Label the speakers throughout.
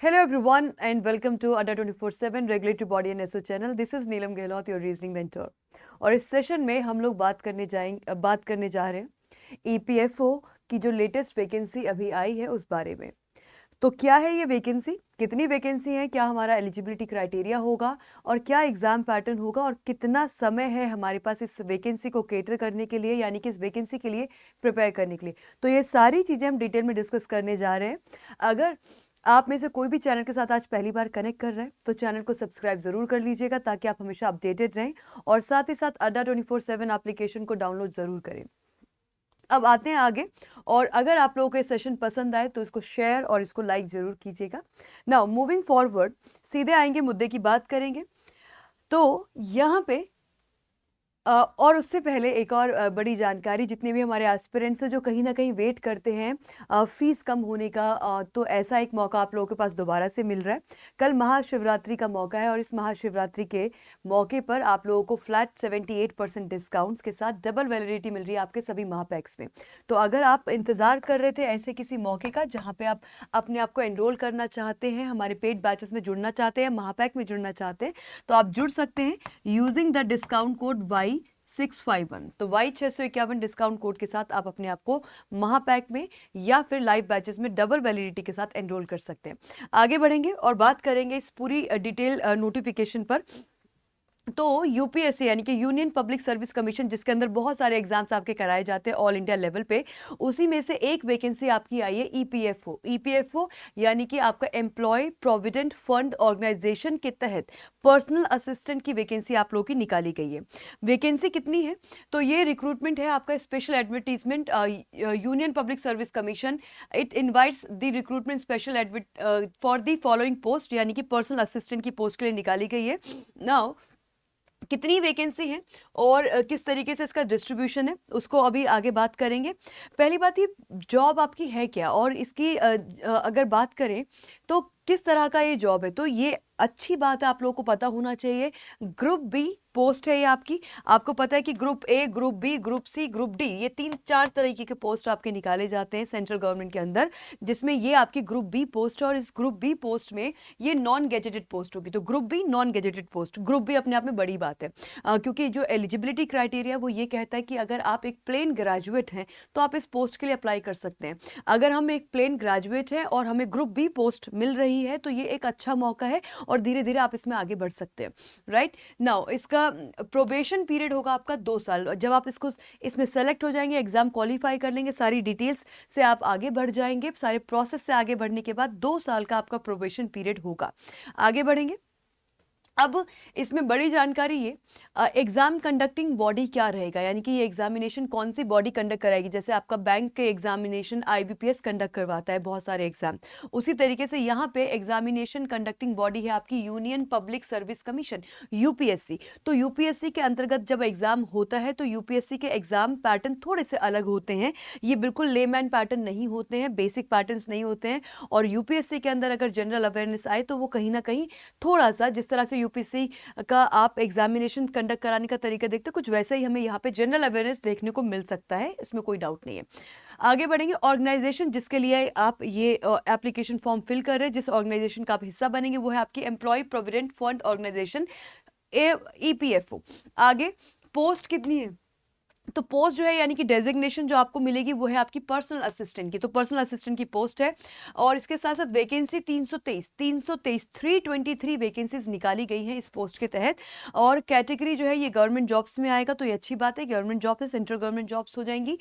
Speaker 1: Hello everyone and welcome to Adda 24/7 Regulatory Body and SO channel. This is Neelam Gehlot, your reasoning mentor. और इस session में हम लोग बात करने जा रहे हैं EPFO की जो लेटेस्ट वैकेंसी अभी आई है उस बारे में। तो क्या है ये वैकेंसी, कितनी वैकेंसी है, क्या हमारा एलिजिबिलिटी क्राइटेरिया होगा और क्या एग्जाम पैटर्न होगा और कितना समय है हमारे पास इस वैकेंसी को केटर करने के लिए, यानी कि इस वैकेंसी के लिए प्रिपेयर करने के लिए। तो ये सारी चीज़ें हम डिटेल में डिस्कस करने जा रहे हैं। अगर आप में से कोई भी चैनल के साथ आज पहली बार कनेक्ट कर रहे हैं तो चैनल को सब्सक्राइब जरूर कर लीजिएगा ताकि आप हमेशा अपडेटेड रहें, और साथ ही साथ अड्डा 24/7 एप्लीकेशन को डाउनलोड जरूर करें। अब आते हैं आगे, और अगर आप लोगों को ये सेशन पसंद आए तो इसको शेयर और इसको लाइक जरूर कीजिएगा। नाउ मूविंग फॉरवर्ड, सीधे आएंगे, मुद्दे की बात करेंगे। तो यहाँ पे और उससे पहले एक और बड़ी जानकारी, जितने भी हमारे एस्पिरेंट्स हैं जो कहीं ना कहीं वेट करते हैं फीस कम होने का, तो ऐसा एक मौका आप लोगों के पास दोबारा से मिल रहा है। कल महाशिवरात्रि का मौका है और इस महाशिवरात्रि के मौके पर आप लोगों को फ्लैट 78% डिस्काउंट्स के साथ डबल वैलिडिटी मिल रही है आपके सभी महापैक्स में। तो अगर आप इंतज़ार कर रहे थे ऐसे किसी मौके का जहाँ पे आप अपने आप को एनरोल करना चाहते हैं, हमारे पेड बैचेस में जुड़ना चाहते हैं, महापैक में जुड़ना चाहते हैं, तो आप जुड़ सकते हैं using the discount code Y651। तो Y651 डिस्काउंट कोड के साथ आप अपने आप को महापैक में या फिर लाइव बैचेस में डबल वैलिडिटी के साथ एनरोल कर सकते हैं। आगे बढ़ेंगे और बात करेंगे इस पूरी डिटेल नोटिफिकेशन पर। तो यूपीएससी यानी कि यूनियन पब्लिक सर्विस कमीशन, जिसके अंदर बहुत सारे एग्जाम्स आपके कराए जाते हैं ऑल इंडिया लेवल पे, उसी में से एक वैकेंसी आपकी आई है ईपीएफओ। ईपीएफओ यानी कि आपका एम्प्लॉय प्रोविडेंट फंड ऑर्गेनाइजेशन के तहत पर्सनल असिस्टेंट की वैकेंसी आप लोगों की निकाली गई है। वैकेंसी कितनी है? तो ये रिक्रूटमेंट है आपका special advertisement union public service commission. It invites the recruitment special for the following post, यानी कि पर्सनल असिस्टेंट की पोस्ट के लिए निकाली गई है। नाउ कितनी वैकेंसी है और किस तरीके से इसका डिस्ट्रीब्यूशन है उसको अभी आगे बात करेंगे। पहली बात, ये जॉब आपकी है क्या, और इसकी अगर बात करें तो किस तरह का ये जॉब है, तो ये अच्छी बात है, आप लोगों को पता होना चाहिए। ग्रुप बी पोस्ट है ये आपकी। आपको पता है कि group A, group B, group C, group D, ये 3-4 तरीके के पोस्ट आपके निकाले जाते हैं सेंट्रल गवर्नमेंट के अंदर, जिसमें ये आपकी ग्रुप बी पोस्ट है। और इस ग्रुप बी पोस्ट में ये नॉन गेजेटेड पोस्ट होगी। तो group B non gazetted post, group B अपने आप में बड़ी बात है, क्योंकि जो एलिजिबिलिटी क्राइटेरिया वो ये कहता है कि अगर आप एक प्लेन ग्रेजुएट हैं तो आप इस पोस्ट के लिए अप्लाई कर सकते हैं। अगर हम एक प्लेन ग्रेजुएट हैं और हमें ग्रुप बी पोस्ट मिल रही है तो ये एक अच्छा मौका है और धीरे धीरे आप इसमें आगे बढ़ सकते हैं। राइट नाउ इसका प्रोबेशन पीरियड होगा आपका 2 साल। जब आप इसमें सेलेक्ट हो जाएंगे, एग्जाम क्वालिफाई कर लेंगे, सारी डिटेल्स से आप आगे बढ़ जाएंगे, सारे प्रोसेस से आगे बढ़ने के बाद 2 साल का आपका प्रोबेशन पीरियड होगा। आगे बढ़ेंगे। अब इसमें बड़ी जानकारी ये, एग्जाम कंडक्टिंग बॉडी क्या रहेगा, यानी कि ये एग्जामिनेशन कौन सी बॉडी कंडक्ट कराएगी। जैसे आपका बैंक के एग्जामिनेशन आईबीपीएस कंडक्ट करवाता है बहुत सारे एग्जाम, उसी तरीके से यहाँ पे एग्जामिनेशन कंडक्टिंग बॉडी है आपकी union public service commission, UPSC. तो यूपीएससी के अंतर्गत जब एग्जाम होता है तो यूपीएससी के एग्जाम पैटर्न थोड़े से अलग होते हैं। ये बिल्कुल लेमैन पैटर्न नहीं होते हैं, बेसिक पैटर्न नहीं होते हैं। और यूपीएससी के अंदर अगर जनरल अवेयरनेस आए तो वो कहीं ना कहीं थोड़ा सा, जिस तरह से यूपीएससी का आप एग्जामिनेशन कंडक्ट कराने का तरीका देखते हैं, कुछ वैसा ही हमें यहाँ पे जनरल अवेयरनेस देखने को मिल सकता है, इसमें कोई डाउट नहीं है। आगे बढ़ेंगे। ऑर्गेनाइजेशन जिसके लिए आप ये एप्लीकेशन फॉर्म फिल कर रहे हैं, जिस ऑर्गेनाइजेशन का आप हिस्सा बनेंगे, वो है आपकी employee provident fund organisation, EPFO. आगे पोस्ट कितनी है, तो पोस्ट जो है यानी कि डेजिग्नेशन जो आपको मिलेगी वो है आपकी पर्सनल असिस्टेंट की। तो पर्सनल असिस्टेंट की पोस्ट है और इसके साथ साथ वैकेंसी 323 वैकेंसीज निकाली गई हैं इस पोस्ट के तहत। और कैटेगरी जो है ये गवर्नमेंट जॉब्स में आएगा, तो ये अच्छी बात है, गवर्नमेंट जॉब है, सेंट्रल गवर्नमेंट जॉब्स हो जाएंगी।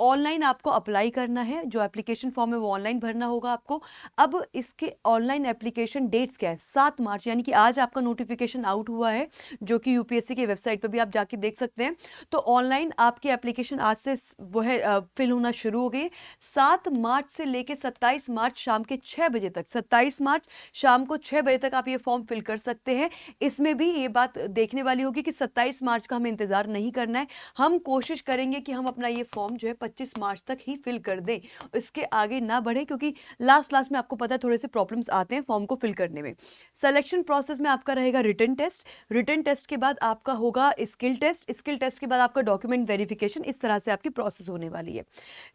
Speaker 1: ऑनलाइन आपको अप्लाई करना है, जो एप्लीकेशन फॉर्म है वो ऑनलाइन भरना होगा आपको। अब इसके ऑनलाइन एप्लीकेशन डेट्स क्या है, 7 मार्च, यानी कि आज आपका नोटिफिकेशन आउट हुआ है, जो कि यूपीएससी की वेबसाइट पर भी आप जाके देख सकते हैं। तो ऑनलाइन आपकी एप्लीकेशन आज से वो है फिल होना शुरू हो गई। 7 मार्च से लेके 27 मार्च शाम के 6 बजे तक, 27 मार्च शाम को 6 बजे तक आप ये फॉर्म फिल कर सकते हैं। इसमें भी ये बात देखने वाली होगी कि 27 मार्च का हमें इंतजार नहीं करना है, हम कोशिश करेंगे कि हम अपना ये फॉर्म जो है 25 मार्च तक ही फिल कर दें, इसके आगे ना बढ़े, क्योंकि लास्ट में आपको पता है थोड़े से प्रॉब्लम्स आते हैं फॉर्म को फिल करने में। सिलेक्शन प्रोसेस में आपका रहेगा रिटन टेस्ट, रिटन टेस्ट के बाद आपका होगा स्किल टेस्ट, स्किल टेस्ट के बाद आपका डॉक्यूमेंट डॉक्यूमेंट वेरिफिकेशन, इस तरह से आपकी प्रोसेस होने वाली है।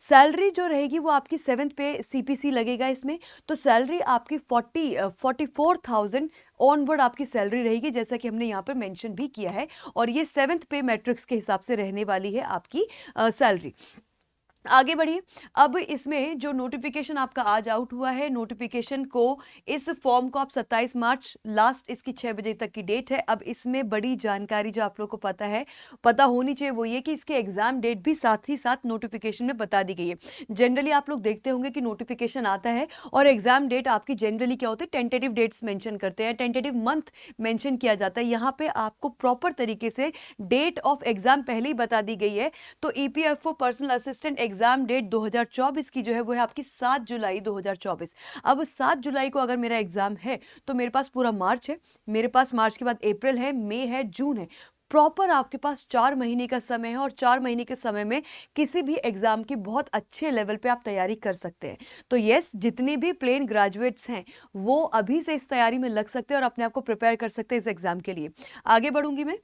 Speaker 1: सैलरी जो रहेगी वो आपकी 7th पे CPC लगेगा इसमें, तो सैलरी आपकी 44,000 ऑनवर्ड आपकी सैलरी रहेगी, जैसा कि हमने यहाँ पर मेंशन भी किया है, और ये 7th पे मैट्रिक्स के हिसाब से रहने वाली है आपकी सैलरी। आगे बढ़िए। अब इसमें जो नोटिफिकेशन आपका आज आउट हुआ है, नोटिफिकेशन को, इस फॉर्म को आप 27 मार्च लास्ट इसकी 6 बजे तक की डेट है। अब इसमें बड़ी जानकारी जो आप लोग को पता होनी चाहिए वो ये कि इसके एग्जाम डेट भी साथ ही साथ नोटिफिकेशन में बता दी गई है। जनरली आप लोग देखते होंगे कि नोटिफिकेशन आता है और एग्जाम डेट आपकी जनरली क्या होती है, टेंटेटिव डेट्स मेंशन करते हैं, टेंटेटिव मंथ मेंशन किया जाता है। यहाँ पे आपको प्रॉपर तरीके से डेट ऑफ एग्जाम पहले ही बता दी गई है। तो EPFO personal assistant exam date 2024 की जो है वो है आपकी 7 जुलाई 2024। अब 7 जुलाई को अगर मेरा एग्जाम है तो मेरे पास पूरा मार्च है, मेरे पास मार्च के बाद अप्रैल है, मई है, जून है, प्रॉपर आपके पास 4 महीने का समय है, और 4 महीने के समय में किसी भी एग्जाम की बहुत अच्छे लेवल पे आप तैयारी कर सकते हैं। तो यस, जितने भी प्लेन ग्रेजुएट्स हैं वो अभी से इस तैयारी में लग सकते हैं और अपने आप को प्रिपेयर कर सकते हैं इस एग्जाम के लिए। आगे बढ़ूंगी मैं।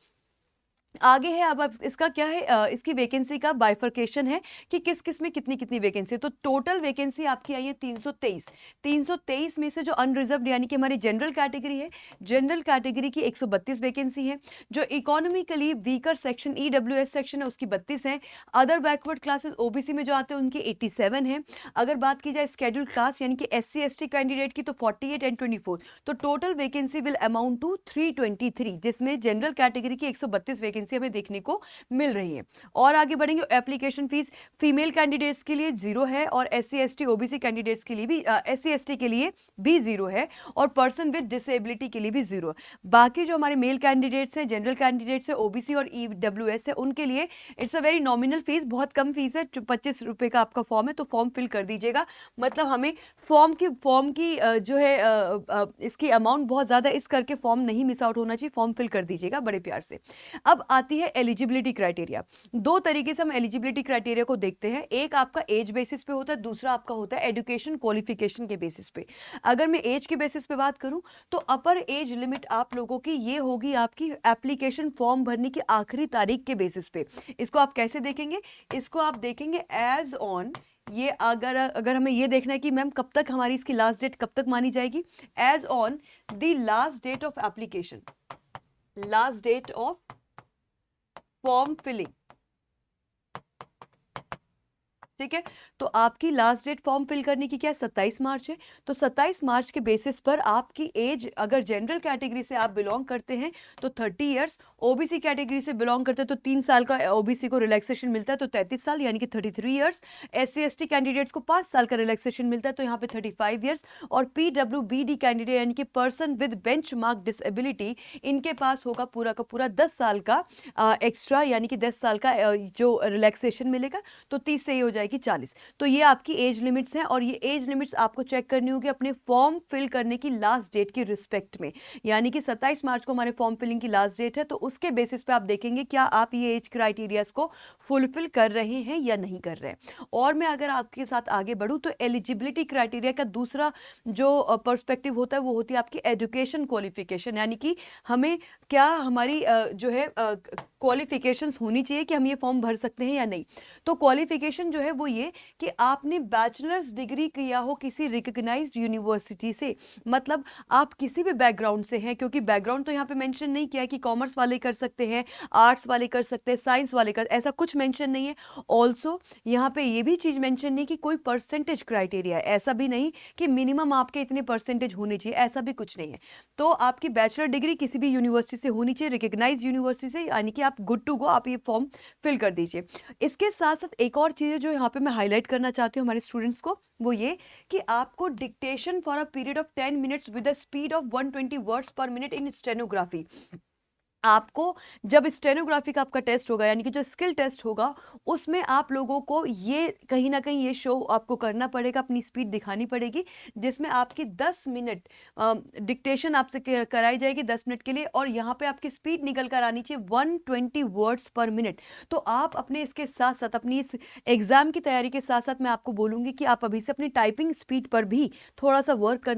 Speaker 1: आगे है अब इसका क्या है, इसकी वैकेंसी का बाइफर्केशन है कि किस किस में कितनी कितनी वैकेंसी है। तो टोटल वैकेंसी आपकी आई है 323 में से जो अनरिजर्व्ड यानी कि हमारी जनरल कैटेगरी है, जनरल कैटेगरी की 132 वैकेंसी है। जो economically weaker section EWS section है उसकी 32 है। अदर बैकवर्ड क्लासेस OBC में जो आते हैं उनकी 87 है। अगर बात की जाए शेड्यूल्ड क्लास यानी कि SC ST कैंडिडेट की तो 48 एंड 24। तो total vacancy will amount to 323, जिसमें जनरल कैटेगरी की 132 वैकेंसी हमें देखने को मिल रही है। और आगे बढ़ेंगे। एप्लीकेशन फीस फीमेल कैंडिडेट्स के लिए 0 है, और SC ST OBC कैंडिडेट्स के लिए भी SC ST के लिए भी 0 है, और पर्सन विद डिसेबिलिटी के लिए भी 0। बाकी जो हमारे मेल कैंडिडेट्स हैं, जनरल कैंडिडेट्स है, OBC और EWS है, उनके लिए it's a very nominal fees, बहुत कम फीस है। 25 रुपए का आपका फॉर्म है, तो फॉर्म फिल कर दीजिएगा। मतलब हमें फॉर्म की जो है इसकी अमाउंट बहुत ज्यादा, इस करके फॉर्म नहीं मिस आउट होना चाहिए, फॉर्म फिल कर दीजिएगा बड़े प्यार से। अब आती है एलिजिबिलिटी क्राइटेरिया। दो तरीके से हम एलिजिबिलिटी क्राइटेरिया को देखते हैं, एक आपका एज बेसिस पे होता है, दूसरा आपका होता है एजुकेशन क्वालिफिकेशन के बेसिस पे। अगर मैं एज के बेसिस पे बात करूं तो अपर एज लिमिट आप लोगों की ये होगी आपकी एप्लीकेशन फॉर्म भरने की आखिरी तारीख के बेसिस पे। इसको आप कैसे देखेंगे, इसको आप देखेंगे एज ऑन, ये अगर हमें ये देखना है कि मैम कब तक हमारी इसकी लास्ट डेट कब तक मानी जाएगी, age on the last date of application, last date of form filling. ठीक है, तो आपकी लास्ट डेट फॉर्म फिल करने की क्या है, 27 मार्च है। तो 27 मार्च के बेसिस पर आपकी एज, अगर जनरल कैटेगरी से आप बिलोंग करते हैं तो 30 इयर्स, ओबीसी कैटेगरी से बिलोंग करते हैं तो 3 साल का ओबीसी को रिलैक्सेशन मिलता है, तो 33 साल यानी कि 33 इयर्स। SC ST कैंडिडेट्स को 5 साल का रिलैक्सेशन मिलता है, तो यहाँ पे 35 इयर्स। और PWBD कैंडिडेट यानी कि person with bench mark disability, इनके पास होगा पूरा का पूरा 10 साल का एक्स्ट्रा, यानी कि 10 साल का जो रिलैक्सेशन मिलेगा, तो 30 से ही हो जाएगी 40। तो ये आपकी एज लिमिट्स हैं, और ये एज लिमिट्स आपको चेक करनी होगी अपने फॉर्म फिल करने की लास्ट डेट की रिस्पेक्ट में। यानी कि 27 मार्च को हमारे फॉर्म फिलिंग की लास्ट डेट है, तो उसके बेसिस पे आप देखेंगे क्या आप ये एज क्राइटेरियाज को फुलफिल कर रहे हैं या नहीं कर रहे हैं। और मैं अगर आपके साथ आगे बढ़ूं तो एलिजिबिलिटी क्राइटेरिया का दूसरा जो पर्सपेक्टिव होता है वो होती है आपकी एजुकेशन क्वालिफिकेशन, यानी कि हमें क्या हमारी जो है क्वालिफिकेशंस होनी चाहिए कि हम ये फॉर्म भर सकते हैं या नहीं। तो क्वालिफिकेशन जो है वो ये कि आपने बैचलर्स डिग्री किया हो किसी रिकॉग्नाइज्ड यूनिवर्सिटी से, मतलब आप किसी भी बैकग्राउंड से हैं, क्योंकि बैकग्राउंड तो यहाँ पे मेंशन नहीं किया है कि कॉमर्स वाले कर सकते हैं, आर्ट्स वाले कर सकते हैं, साइंस वाले कर, ऐसा कुछ मेंशन नहीं है। ऑल्सो यहाँ पे ये भी चीज मेंशन नहीं कि कोई परसेंटेज क्राइटेरिया है, ऐसा भी नहीं कि मिनिमम आपके इतने परसेंटेज होने चाहिए, ऐसा भी कुछ नहीं है। तो आपकी बैचलर डिग्री किसी भी यूनिवर्सिटी से होनी चाहिए, रिकॉग्नाइज्ड यूनिवर्सिटी से, यानी कि आप गुड टू गो, आप ये फॉर्म फिल कर दीजिए। इसके साथ साथ एक और चीज़ है जो यहाँ पे मैं हाईलाइट करना चाहती हूँ हमारे स्टूडेंट्स को, वो ये कि आपको dictation for a period of 10 minutes with a speed of 120 words पर मिनट इन स्टेनोग्राफी। आपको जब स्टेनोग्राफी का आपका टेस्ट होगा, यानी कि जो स्किल टेस्ट होगा, उसमें आप लोगों को ये कहीं ना कहीं ये शो आपको करना पड़ेगा, अपनी स्पीड दिखानी पड़ेगी, जिसमें आपकी 10 मिनट डिक्टेशन आपसे कराई जाएगी 10 मिनट के लिए, और यहाँ पे आपकी स्पीड निकल कर आनी चाहिए 120 वर्ड्स पर मिनट। तो आप अपने इसके साथ साथ अपनी इस एग्जाम की तैयारी के साथ साथ मैं आपको बोलूँगी कि आप अभी से अपनी टाइपिंग स्पीड पर भी थोड़ा सा वर्क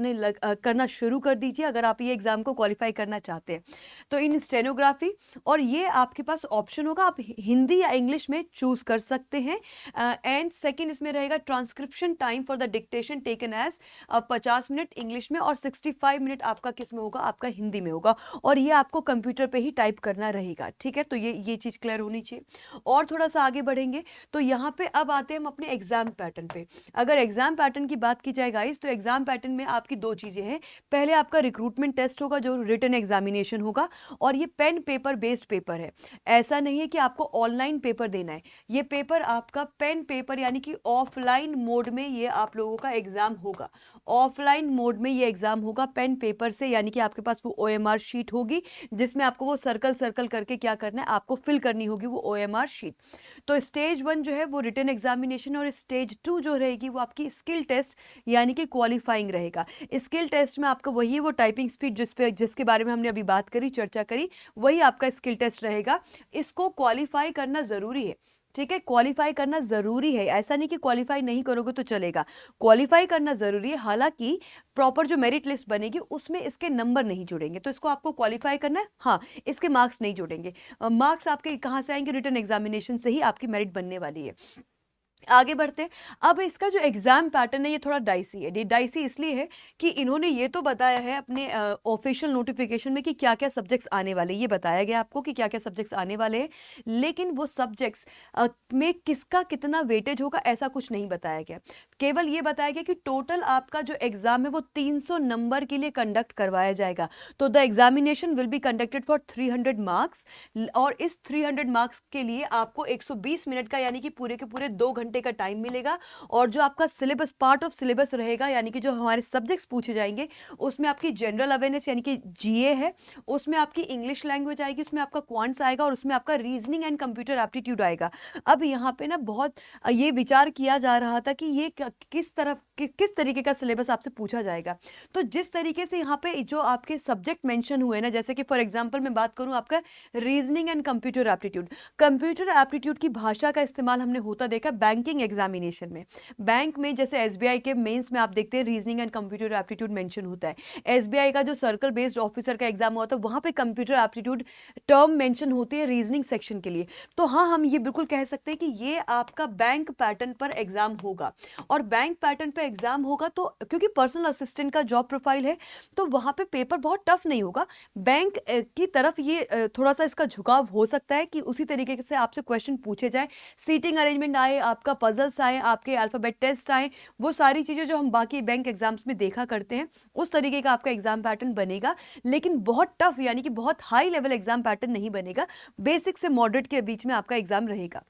Speaker 1: करना शुरू कर दीजिए, अगर आप ये एग्जाम को क्वालिफाई करना चाहते हैं। तो इन स्टेनोग्राफी, और ये आपके पास ऑप्शन होगा, आप हिंदी या इंग्लिश में चूज कर सकते हैं। एंड सेकंड इसमें रहेगा transcription time for the dictation taken as 50 minute English में और 65 मिनट आपका किस में होगा, आपका हिंदी में होगा, और ये आपको कंप्यूटर पे ही टाइप करना रहेगा। ठीक है, तो ये चीज़ क्लियर होनी चाहिए। और थोड़ा सा आगे बढ़ेंगे तो यहाँ पे अब आते हैं हम अपने एग्जाम पैटर्न पे। अगर एग्जाम पैटर्न की बात की जाए गाइस, तो एग्जाम पैटर्न में आपकी दो चीज़ें हैं। पहले आपका रिक्रूटमेंट टेस्ट होगा जो रिटन एग्जामिनेशन होगा, और ये पेन पेपर बेस्ड पेपर है। ऐसा नहीं है कि आपको ऑनलाइन पेपर देना है, ये पेपर आपका पेन पेपर यानी कि ऑफलाइन मोड में ये आप लोगों का एग्जाम होगा। ऑफलाइन मोड में ये एग्जाम होगा पेन पेपर से, यानी कि आपके पास वो OMR शीट होगी जिसमें आपको वो सर्कल सर्कल करके क्या करना है, आपको फिल करनी होगी वो OMR शीट। तो स्टेज 1 जो है वो रिटन एग्जामिनेशन, और स्टेज 2 जो रहेगी वो आपकी स्किल टेस्ट यानी कि क्वालिफाइंग रहेगा। स्किल टेस्ट में आपका वही वो टाइपिंग स्पीड जिसके बारे में हमने अभी बात करी, चर्चा करी, वही आपका स्किल टेस्ट रहेगा। इसको क्वालिफाई करना जरूरी है। ठीक है, क्वालिफाई करना जरूरी है, ऐसा नहीं कि क्वालिफाई नहीं करोगे तो चलेगा, क्वालिफाई करना जरूरी है। हालांकि प्रॉपर जो मेरिट लिस्ट बनेगी उसमें इसके नंबर नहीं जुड़ेंगे, तो इसको आपको क्वालिफाई करना है। हाँ, इसके मार्क्स नहीं जुड़ेंगे। मार्क्स आपके कहाँ से आएंगे, रिटन एग्जामिनेशन से ही आपकी मेरिट बनने वाली है। आगे बढ़ते हैं। अब इसका जो एग्जाम पैटर्न है ये थोड़ा डाइसी है। ये डाइसी इसलिए है कि इन्होंने ये तो बताया है अपने ऑफिशियल नोटिफिकेशन में कि क्या क्या सब्जेक्ट्स आने वाले, ये बताया गया आपको कि क्या क्या सब्जेक्ट्स आने वाले हैं, लेकिन वो सब्जेक्ट्स में किसका कितना वेटेज होगा ऐसा कुछ नहीं बताया गया। केवल ये बताया गया कि टोटल आपका जो एग्जाम है वो 300 नंबर के लिए कंडक्ट करवाया जाएगा। तो the examination will be conducted for 300 marks, और इस 300 मार्क्स के लिए आपको 120 मिनट का यानी कि पूरे के पूरे 2 घंटे का टाइम मिलेगा। और जो आपका सिलेबस, पार्ट ऑफ सिलेबस रहेगा, यानी कि जो हमारे सब्जेक्ट्स पूछे जाएंगे उसमें आपकी जनरल अवेयरनेस यानी कि GA है, उसमें आपकी इंग्लिश लैंग्वेज आएगी, उसमें आपका क्वांट्स आएगा, और उसमें आपका रीजनिंग एंड कंप्यूटर एप्टीट्यूड आएगा। अब यहाँ पे ना बहुत ये विचार किया जा रहा था कि ये किस तरीके का सिलेबस आपसे पूछा जाएगा। तो जिस तरीके से यहाँ पे जो आपके सब्जेक्ट मेंशन हुए ना, जैसे कि फॉर एग्जांपल मैं बात करूँ आपका reasoning and computer aptitude, computer aptitude की भाषा का इस्तेमाल हमने होता देखा बैंकिंग एग्जामिनेशन में। बैंक में जैसे SBI के मेंस में आप देखते हैं reasoning and computer aptitude mention होता है। SBI का जो सर्कल बेस्ड ऑफिसर का एग्जाम होता है वहां पे कंप्यूटर एप्टीट्यूड टर्म मेंशन होती है रीजनिंग सेक्शन के लिए। तो हाँ, हम ये बिल्कुल कह सकते हैं कि ये आपका बैंक पैटर्न पर एग्जाम होगा। और बैंक पैटर्न पर एग्जाम होगा तो क्योंकि पर्सनल असिस्टेंट का जॉब प्रोफाइल है तो वहां पे पेपर बहुत टफ नहीं होगा। बैंक की तरफ ये थोड़ा सा इसका झुकाव हो सकता है कि उसी तरीके से आपसे क्वेश्चन पूछे जाए, सीटिंग अरेंजमेंट आए, आपका पजल्स आए, आपके अल्फाबेट टेस्ट आए, वो सारी चीज़ें जो हम बाकी बैंक एग्जाम्स में देखा करते हैं उस तरीके का आपका एग्जाम पैटर्न बनेगा। लेकिन बहुत टफ यानी कि बहुत हाई लेवल एग्जाम पैटर्न नहीं बनेगा, बेसिक से मॉडरेट के बीच में आपका एग्जाम रहेगा।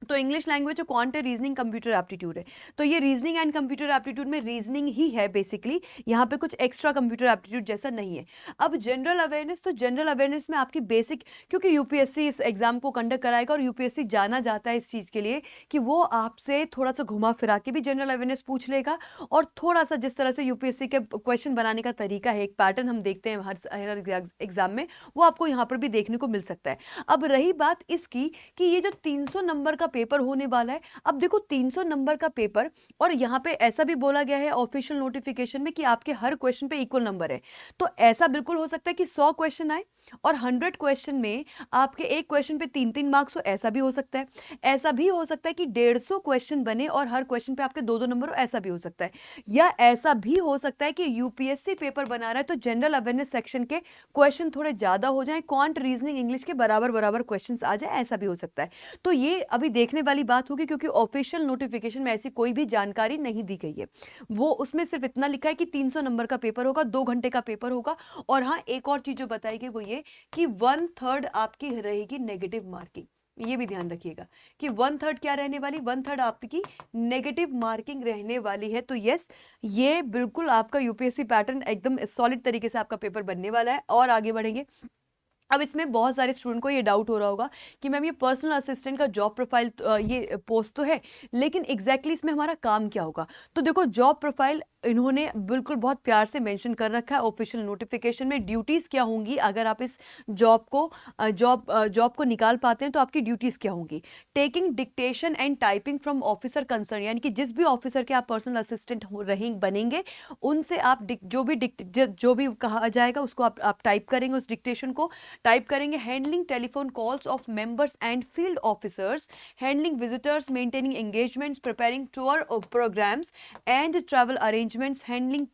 Speaker 1: तो इंग्लिश लैंग्वेज जो क्वांट है, रीजनिंग कंप्यूटर एप्टीट्यूड है, तो ये रीजनिंग एंड कंप्यूटर एप्टीट्यूड में रीजनिंग ही है बेसिकली, यहाँ पे कुछ एक्स्ट्रा कंप्यूटर एप्टीट्यूड जैसा नहीं है। अब जनरल अवेयरनेस, तो जनरल अवेयरनेस में आपकी बेसिक, क्योंकि यूपीएससी इस एग्जाम को कंडक्ट कराएगा और यूपीएससी जाना जाता है इस चीज़ के लिए कि वो आपसे थोड़ा सा घुमा फिरा के भी जनरल अवेयरनेस पूछ लेगा, और थोड़ा सा जिस तरह से यूपीएससी के क्वेश्चन बनाने का तरीका है, एक पैटर्न हम देखते हैं हर एग्जाम में, वो आपको यहाँ पर भी देखने को मिल सकता है। अब रही बात इसकी कि ये जो 300 नंबर का पेपर होने वाला है, अब देखो 300 नंबर का पेपर, और यहाँ पे ऐसा भी बोला गया है ऑफिशियल नोटिफिकेशन में कि आपके हर क्वेश्चन पे इक्वल नंबर है। तो ऐसा बिल्कुल हो सकता है कि 100 क्वेश्चन आए और 100 क्वेश्चन में आपके एक क्वेश्चन पे 3-3 मार्क्स हो, ऐसा भी हो सकता है। ऐसा भी हो सकता है कि 150 क्वेश्चन बने और हर क्वेश्चन पे आपके 2-2 नंबर हो, ऐसा भी हो सकता है। या ऐसा भी हो सकता है कि यूपीएससी पेपर बना रहा है तो जनरल अवेयरनेस सेक्शन के क्वेश्चन थोड़े ज्यादा हो जाए, क्वांट रीजनिंग इंग्लिश के बराबर बराबर क्वेश्चन आ जाए, ऐसा भी हो सकता है। तो ये अभी देखने वाली बात होगी, क्योंकि ऑफिशियल नोटिफिकेशन में ऐसी कोई भी जानकारी नहीं दी गई है। वो उसमें सिर्फ इतना लिखा है कि 300 नंबर का पेपर होगा, 2 घंटे का पेपर होगा। और हाँ, एक और चीज जो बताई गई वो ये कि 1/3 आपकी रहेगी नेगेटिव मार्किंग। ये भी ध्यान रखिएगा कि 1/3 क्या रहने वाली, 1/3 आपकी नेगेटिव मार्किंग रहने वाली है। तो यस, ये बिल्कुल आपका यूपीएससी पैटर्न एकदम सॉलिड तरीके से आपका पेपर बनने वाला है। और आगे बढ़ेंगे। अब इसमें बहुत सारे स्टूडेंट को ये डाउट हो रहा होगा कि मैम ये पर्सनल असिस्टेंट का जॉब प्रोफाइल ये पोस्ट तो है, लेकिन एग्जैक्टली इसमें हमारा काम क्या होगा। तो देखो, जॉब प्रोफाइल इन्होंने बिल्कुल बहुत प्यार से मेंशन कर रखा है ऑफिशियल नोटिफिकेशन में। ड्यूटीज़ क्या होंगी अगर आप इस जॉब को निकाल पाते हैं तो आपकी ड्यूटीज़ क्या होंगी। Taking dictation and typing from officer concern, यानी कि जिस भी ऑफिसर के आप पर्सनल असिस्टेंट बनेंगे उनसे आप जो भी कहा जाएगा उसको आप टाइप करेंगे, उस डिक्टेशन को टाइप करेंगे। Handling telephone calls of members and field officers, handling visitors, maintaining engagements, preparing tour programmes and travel arrangements, handling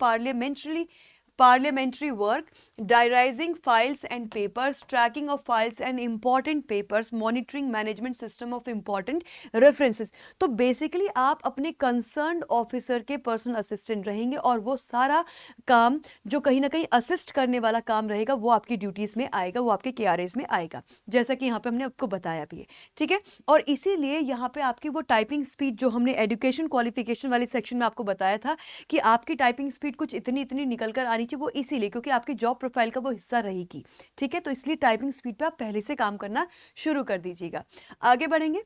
Speaker 1: parliamentary work, diarizing files and papers, tracking of files and important papers, monitoring management system of important references। तो basically आप अपने concerned officer के personal assistant रहेंगे और वो सारा काम जो कहीं ना कहीं असिस्ट करने वाला काम रहेगा वो आपकी ड्यूटीज में आएगा, वो आपके केआरएस में आएगा, जैसा कि यहाँ पे हमने आपको बताया भी है। ठीक है, और इसीलिए यहाँ पे आपकी वो टाइपिंग स्पीड जो हमने एजुकेशन क्वालिफिकेशन वाले सेक्शन में आपको बताया था कि आपकी टाइपिंग स्पीड कुछ इतनी इतनी निकल कर आनी चाहिए, वो इसीलिए क्योंकि आपकी जॉब प्रोफाइल का वो हिस्सा रहेगी। ठीक है, तो इसलिए टाइपिंग स्पीड पे आप पहले से काम करना शुरू कर दीजिएगा। आगे बढ़ेंगे।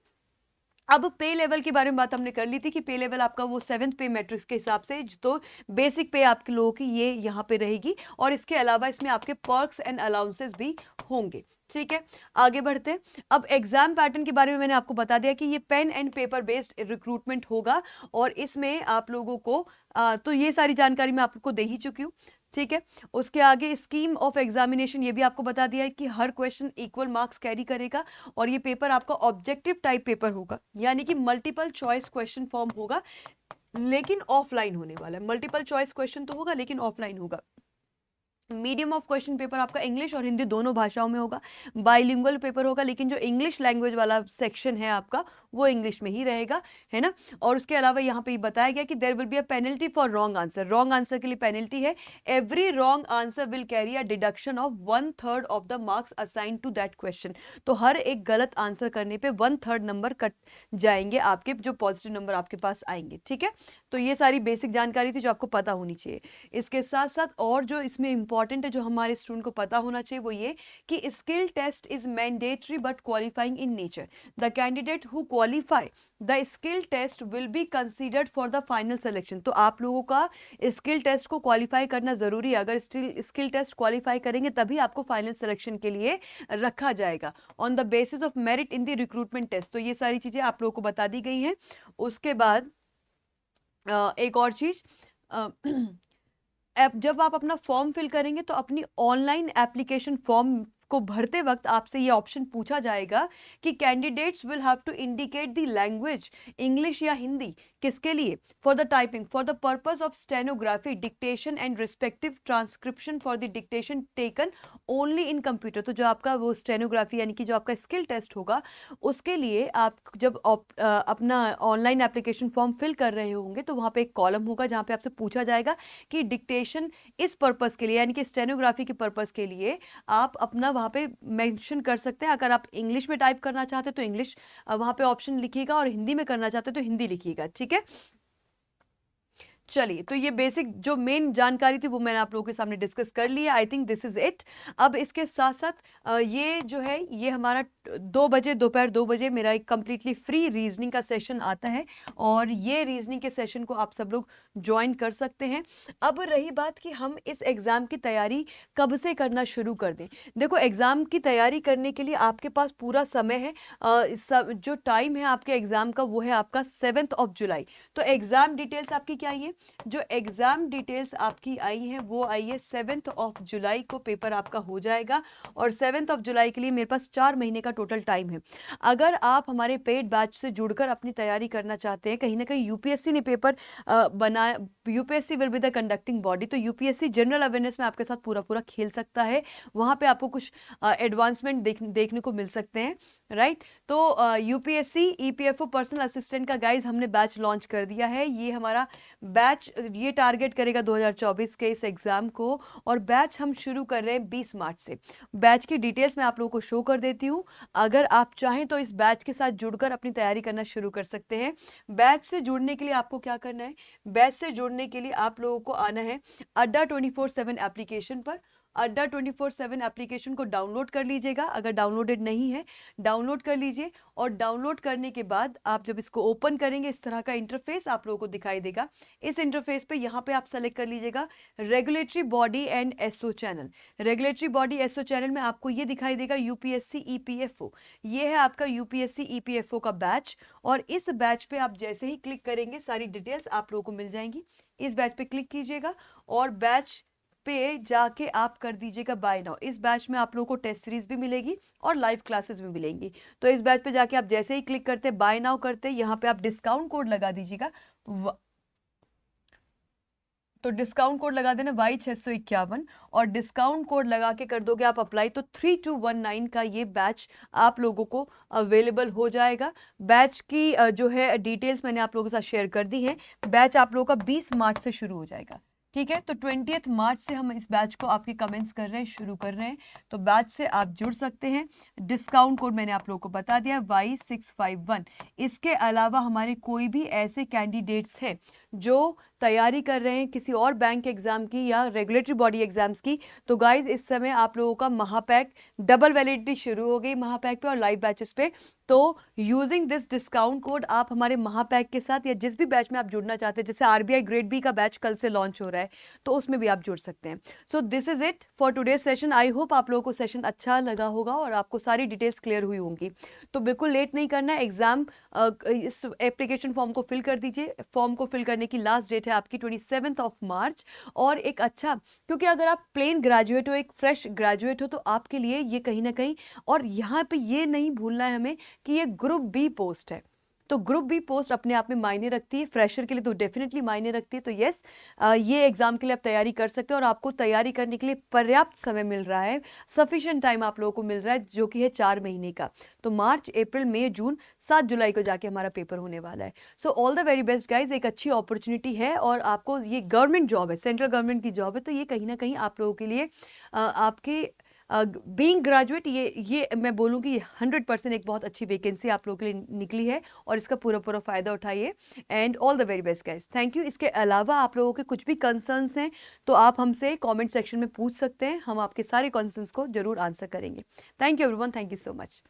Speaker 1: अब पे लेवल के बारे में बात हमने कर ली थी कि पे लेवल आपका वो 7th पे मैट्रिक्स के हिसाब से, तो बेसिक पे आपके लोगों की ये यहाँ पे रहेगी और इसके अलावा इसमें आपके पर्क्स एंड अलाउंसेस भी होंगे। ठीक है, आगे बढ़ते हैं। अब एग्जाम पैटर्न के बारे में मैंने आपको बता दिया कि ये pen and paper based recruitment होगा और इसमें आप लोगों को तो ये सारी जानकारी मैं आपको दे ही चुकी हूँ। ठीक है, उसके आगे स्कीम ऑफ एग्जामिनेशन ये भी आपको बता दिया है कि हर क्वेश्चन इक्वल मार्क्स कैरी करेगा और ये पेपर आपका ऑब्जेक्टिव टाइप पेपर होगा, यानी कि मल्टीपल चॉइस क्वेश्चन फॉर्म होगा लेकिन ऑफलाइन होने वाला है। मल्टीपल चॉइस क्वेश्चन तो होगा लेकिन ऑफलाइन होगा। मीडियम ऑफ क्वेश्चन पेपर आपका इंग्लिश और हिंदी दोनों भाषाओं में होगा। बाइलिंगुअल पेपर होगा लेकिन जो इंग्लिश लैंग्वेज वाला सेक्शन है आपका वो इंग्लिश में ही रहेगा, है ना। और उसके अलावा यहाँ पे बताया गया कि there will be a penalty for wrong answer. Wrong answer के लिए पेनल्टी है। Every wrong answer will carry a deduction of 1/3 of the marks assign to that question. तो हर एक गलत आंसर करने पे 1/3 नंबर कट जाएंगे आपके, जो पॉजिटिव नंबर आपके पास आएंगे। ठीक है, तो ये सारी बेसिक जानकारी थी जो आपको पता होनी चाहिए। इसके साथ साथ और जो इसमें इंपॉर्टेंट है जो हमारे स्टूडेंट को पता होना चाहिए वो ये कि skill test is mandatory but qualifying in nature. The candidate who qualify the skill test will be considered for the final selection. तो आप लोगों का स्किल टेस्ट को क्वालिफाई करना जरूरी है। अगर स्किल टेस्ट क्वालिफाई करेंगे तभी आपको फाइनल सिलेक्शन के लिए रखा जाएगा on the basis of merit in the recruitment test. तो ये सारी चीजें आप लोगों को बता दी गई हैं। उसके बाद एक और चीज, जब आप अपना फॉर्म फिल करेंगे तो अपनी ऑनलाइन एप्लीकेशन फॉर्म को भरते वक्त आपसे ये ऑप्शन पूछा जाएगा कि candidates will have to indicate the language English या हिंदी, किसके लिए, for the typing, for the purpose of stenography, dictation and respective transcription for the dictation taken only in computer. तो जो आपका वो स्टेनोग्राफी यानी कि जो आपका स्किल टेस्ट होगा उसके लिए आप जब अपना ऑनलाइन एप्लीकेशन फॉर्म फिल कर रहे होंगे तो वहाँ पे एक कॉलम होगा जहाँ पे आपसे पूछा जाएगा कि डिक्टेशन इस पर्पस के लिए यानी कि स्टेनोग्राफी के पर्पस के लिए आप अपना वहाँ पे मेंशन कर सकते हैं। अगर आप इंग्लिश में टाइप करना चाहते हैं तो इंग्लिश वहाँ पे ऑप्शन लिखिएगा और हिंदी में करना चाहते हैं तो हिंदी लिखिएगा। ठीक है, चलिए, तो ये बेसिक जो मेन जानकारी थी वो मैंने आप लोगों के सामने डिस्कस कर ली है। I think this is it. अब इसके साथ साथ ये जो है ये हमारा 2 बजे दोपहर 2 बजे मेरा एक कंप्लीटली फ्री रीजनिंग का सेशन आता है और ये रीजनिंग के सेशन को आप सब लोग ज्वाइन कर सकते हैं। अब रही बात कि हम इस एग्ज़ाम की तैयारी कब से करना शुरू कर दें। देखो, एग्ज़ाम की तैयारी करने के लिए आपके पास पूरा समय है। जो टाइम है आपके एग्ज़ाम का वो है आपका 7 जुलाई। तो एग्ज़ाम डिटेल्स आपकी क्या आई है, जो एग्जाम डिटेल्स आपकी आई है वो आई है 7 जुलाई को पेपर आपका हो जाएगा और 7 जुलाई के लिए मेरे पास 4 महीने का टोटल टाइम है। अगर आप हमारे पेड बैच से जुड़कर अपनी तैयारी करना चाहते हैं, कहीं ना कहीं यूपीएससी ने पेपर बनाया, UPSC will be the conducting body, तो यूपीएससी जनरल अवेयरनेस में आपके साथ पूरा पूरा खेल सकता है। वहाँ पे आपको कुछ एडवांसमेंट देखने को मिल सकते हैं, राइट। तो यूपीएससी ईपीएफओ पर्सनल असिस्टेंट का गाइज हमने बैच लॉन्च कर दिया है। ये हमारा बैच ये टारगेट करेगा 2024 के इस एग्जाम को और बैच हम शुरू कर रहे हैं 20 मार्च से। बैच की डिटेल्स मैं आप लोगों को शो कर देती हूँ। अगर आप चाहें तो इस बैच के साथ जुड़कर अपनी तैयारी करना शुरू कर सकते हैं। बैच से जुड़ने के लिए आपको क्या करना है, बैच से जुड़ने के लिए आप लोगों को आना है अड्डा 24/7 एप्लीकेशन पर। अड्डा 24/7 एप्लीकेशन को डाउनलोड कर लीजिएगा। अगर डाउनलोडेड नहीं है, डाउनलोड कर लीजिए, और डाउनलोड करने के बाद आप जब इसको ओपन करेंगे, इस तरह का इंटरफेस आप लोगों को दिखाई देगा। इस इंटरफेस पे यहाँ पे आप सेलेक्ट कर लीजिएगा regulatory body and SO channel. Regulatory body SO channel में आपको ये दिखाई देगा यूपीएससी ईपीएफओ। ये है आपका यूपीएससी ईपीएफओ का बैच, और इस बैच पे आप जैसे ही क्लिक करेंगे सारी डिटेल्स आप लोगों को मिल जाएंगी। इस बैच पे क्लिक कीजिएगा और बैच पे जाके आप कर दीजिएगा बाय नाउ। इस बैच में आप लोगों को टेस्ट सीरीज भी मिलेगी और लाइव क्लासेस भी मिलेंगी। तो इस बैच पे जाके आप जैसे ही क्लिक करते बाय नाउ करते, यहाँ पे आप डिस्काउंट कोड लगा दीजिएगा। तो डिस्काउंट कोड लगा देना Y651, और डिस्काउंट कोड लगा के कर दोगे आप अप्लाई, तो 3219 का ये बैच आप लोगों को अवेलेबल हो जाएगा। बैच की जो है डिटेल्स मैंने आप लोगों के साथ शेयर कर दी है। बैच आप लोगों का 20 मार्च से शुरू हो जाएगा, ठीक है। तो 20 मार्च से हम इस बैच को आपके कमेंट्स कर रहे हैं, शुरू कर रहे हैं, तो बैच से आप जुड़ सकते हैं। डिस्काउंट कोड मैंने आप लोगों को बता दिया Y651। इसके अलावा हमारे कोई भी ऐसे कैंडिडेट्स हैं जो तैयारी कर रहे हैं किसी और बैंक एग्जाम की या रेगुलेटरी बॉडी एग्जाम्स की, तो गाइज इस समय आप लोगों का महापैक डबल वैलिडिटी शुरू हो गई महापैक पे और लाइव बैचेस पे। तो यूजिंग दिस डिस्काउंट कोड आप हमारे महापैक के साथ या जिस भी बैच में आप जुड़ना चाहते हैं, जैसे आरबीआई ग्रेड बी का बैच कल से लॉन्च हो रहा है, तो उसमें भी आप जुड़ सकते हैं। So this is it for today session. I hope आप लोगों को सेशन अच्छा लगा होगा और आपको सारी डिटेल्स क्लियर हुई होंगी। तो बिल्कुल लेट नहीं करना है, एग्जाम इस एप्लीकेशन फॉर्म को फिल कर दीजिए। फॉर्म को फिल करने की लास्ट डेट है आपकी 27 मार्च। और एक अच्छा, क्योंकि अगर आप प्लेन ग्रेजुएट हो, एक फ्रेश ग्रेजुएट हो, तो आपके लिए ये कहीं ना कहीं, और यहाँ पे ये नहीं भूलना है हमें कि ये ग्रुप बी पोस्ट है, तो ग्रुप बी पोस्ट अपने आप में मायने रखती है। फ्रेशर के लिए तो डेफिनेटली मायने रखती है। तो यस, ये एग्जाम के लिए आप तैयारी कर सकते हो, और आपको तैयारी करने के लिए पर्याप्त समय मिल रहा है, सफिशिएंट टाइम आप लोगों को मिल रहा है, जो कि है 4 महीने का। तो मार्च, अप्रैल, मई, जून, 7 जुलाई को जाके हमारा पेपर होने वाला है। So all the very best guys. एक अच्छी अपॉर्चुनिटी है, और आपको ये गवर्नमेंट जॉब है, सेंट्रल गवर्नमेंट की जॉब है, तो ये कहीं ना कहीं आप लोगों के लिए आपके बीइंग ग्रेजुएट, ये मैं बोलूँगी 100% एक बहुत अच्छी वैकेंसी आप लोगों के लिए निकली है, और इसका पूरा पूरा फ़ायदा उठाइए। And all the very best guys, thank you. इसके अलावा आप लोगों के कुछ भी कंसर्न्स हैं तो आप हमसे कमेंट सेक्शन में पूछ सकते हैं, हम आपके सारे कंसर्न्स को जरूर आंसर करेंगे। Thank you everyone, thank you so much.